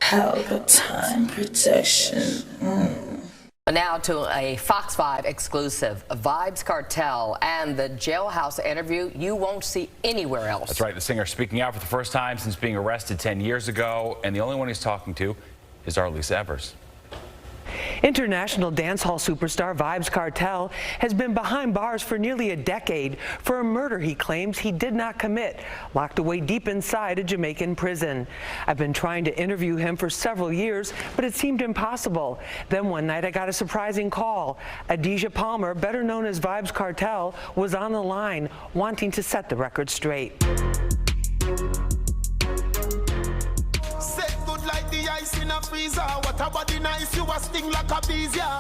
Palpatine protection. Now to a Fox 5 exclusive, vybz Kartel and the jailhouse interview you won't see anywhere else. That's right, the singer speaking out for the first time since being arrested 10 years ago, and the only one he's talking to is our Lisa Evers. International dancehall superstar vybz Kartel has been behind bars for nearly a decade for a murder he claims he did not commit, locked away deep inside a Jamaican prison. I've been trying to interview him for several years, but it seemed impossible. Then one night I got a surprising call. Adidja Palmer, better known as vybz Kartel, was on the line, wanting to set the record straight.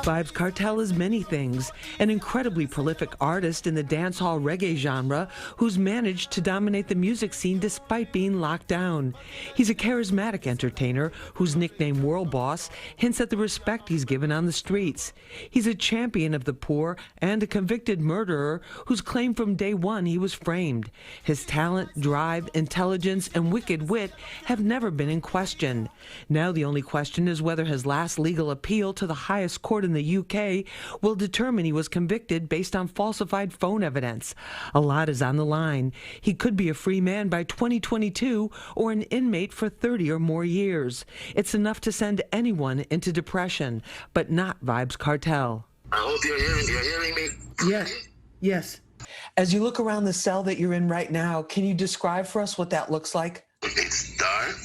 Vybz Kartel is many things, an incredibly prolific artist in the dancehall reggae genre who's managed to dominate the music scene despite being locked down. He's a charismatic entertainer whose nickname World Boss hints at the respect he's given on the streets. He's a champion of the poor and a convicted murderer whose claim from day one he was framed. His talent, drive, intelligence, and wicked wit have never been in question. Now the only question is whether his last legal appeal to the highest court in the UK will determine he was convicted based on falsified phone evidence. A lot is on the line. He could be a free man by 2022 or an inmate for 30 or more years. It's enough to send anyone into depression, but not vybz Kartel. I hope you're hearing me. Yes. As you look around the cell that you're in right now, can you describe for us what that looks like? It's dark.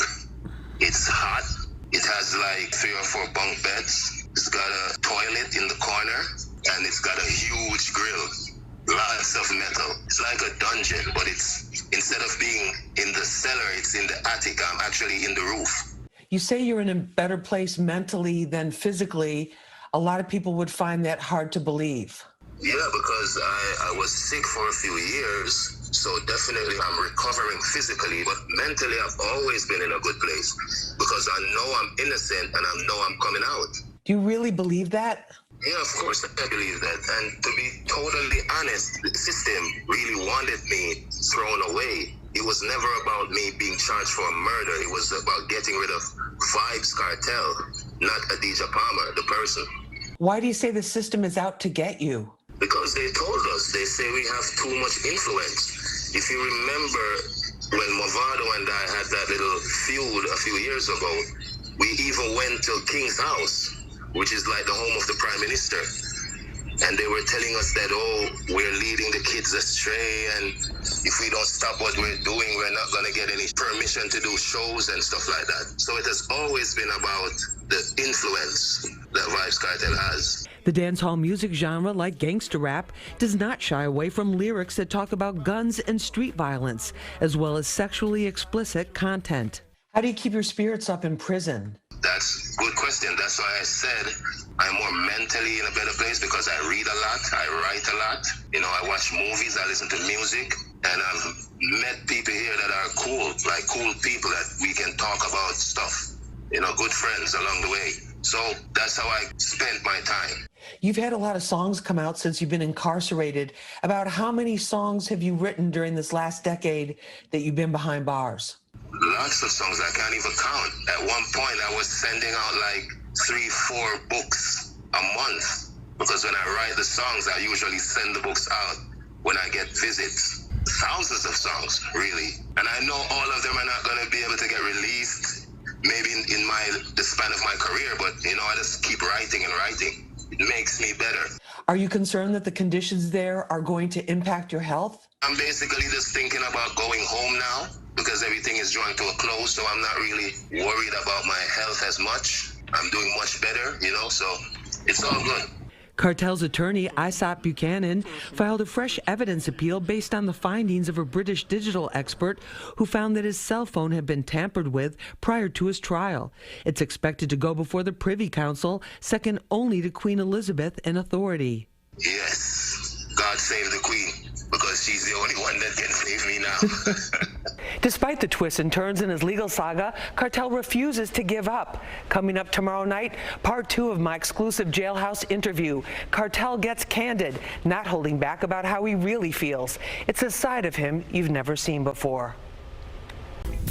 It's hot. It has like 3 or 4 bunk beds. It's got a toilet in the corner, and it's got a huge grill. Lots of metal. It's like a dungeon, but it's, instead of being in the cellar, it's in the attic. I'm actually in the roof. You say you're in a better place mentally than physically. A lot of people would find that hard to believe. Yeah, because I was sick for a few years. So definitely I'm recovering physically, but mentally I've always been in a good place because I know I'm innocent and I know I'm coming out. Do you really believe that? Yeah, of course I believe that. And to be totally honest, the system really wanted me thrown away. It was never about me being charged for a murder. It was about getting rid of vybz Kartel, not Adidja Palmer, the person. Why do you say the system is out to get you? Because they told us, they say we have too much influence. If you remember when Movado and I had that little feud a few years ago, we even went to King's house, which is like the home of the Prime Minister. And they were telling us that, oh, we're leading the kids astray, and if we don't stop what we're doing, we're not going to get any permission to do shows and stuff like that. So it has always been about the influence that vybz Kartel has. The dancehall music genre, like gangster rap, does not shy away from lyrics that talk about guns and street violence, as well as sexually explicit content. How do you keep your spirits up in prison? That's a good question. That's why I said I'm more mentally in a better place because I read a lot, I write a lot. You know, I watch movies, I listen to music, and I've met people here that are cool, like cool people that we can talk about stuff. You know, good friends along the way. So that's how I spent my time. You've had a lot of songs come out since you've been incarcerated. About how many songs have you written during this last decade that you've been behind bars? Lots of songs, I can't even count. At one point, I was sending out like 3-4 books a month because when I write the songs, I usually send the books out when I get visits. Thousands of songs, really. And I know all of them are not going to be able to get released maybe in the span of my career, but you know, I just keep writing and writing. It makes me better. Are you concerned that the conditions there are going to impact your health? I'm basically just thinking about going home now because everything is drawing to a close, so I'm not really worried about my health as much. I'm doing much better, you know, so it's all good. Kartel's attorney, Isop Buchanan, filed a fresh evidence appeal based on the findings of a British digital expert who found that his cell phone had been tampered with prior to his trial. It's expected to go before the Privy Council, second only to Queen Elizabeth in authority. Yes, God save the Queen, because she's the only one that can save me now. Despite the twists and turns in his legal saga, Kartel refuses to give up. Coming up tomorrow night, part 2 of my exclusive jailhouse interview. Kartel gets candid, not holding back about how he really feels. It's a side of him you've never seen before.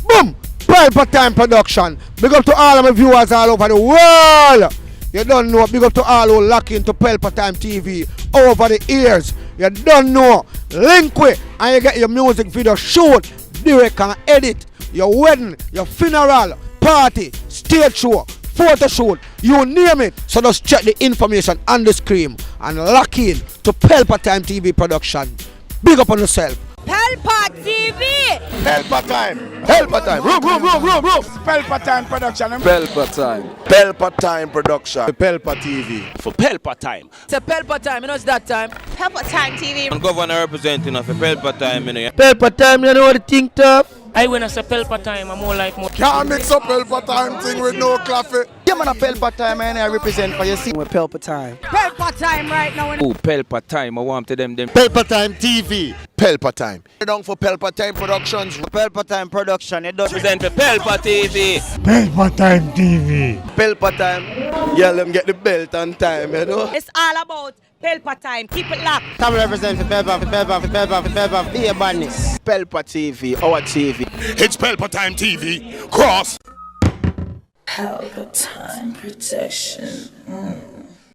Boom! Pelpa Time Production. Big up to all of my viewers all over the world. You don't know. Big up to all who lock into Pelpa Time TV over the years. You don't know. Link with and you get your music video shoot, direct and edit. Your wedding, your funeral, party, stage show, photo shoot, you name it. So just check the information on the screen and lock in to Pelpa Time TV Production. Big up on yourself. Pelpa TV! Pelpa Time. Pelpa Time. Room. Pelpa Time Production. Pelpa Time. Pelpa Time Production. Pelpa TV. For Pelpa Time. It's a Pelpa Time, you know it's that time. Pelpa Time TV. I'm governor representing of Pelpa Time, you know. Pelpa Time, you know what the thing tough? I when I say Pelpa Time, I'm more like more. Can't mix up Pelpa Time thing with no coffee. Yeah, man, a Pelpa Time, and I represent for you. See, With Pelpa Time. Pelpa Time right now. Oh, Pelpa Time, I want to them. Pelpa Time TV. Pelpa Time. Down for Pelpa Time Productions. Pelpa Time Production, it does present for Pelpa TV. Pelpa Time TV. Pelpa Time. Yeah, let them get the belt on time, you know. It's all about Pelpa Time. Keep it locked. Time represent for Pelpa, be a badness. Pelpa TV, our TV. It's Pelpa Time TV. Cross. Pelpa Time Protection.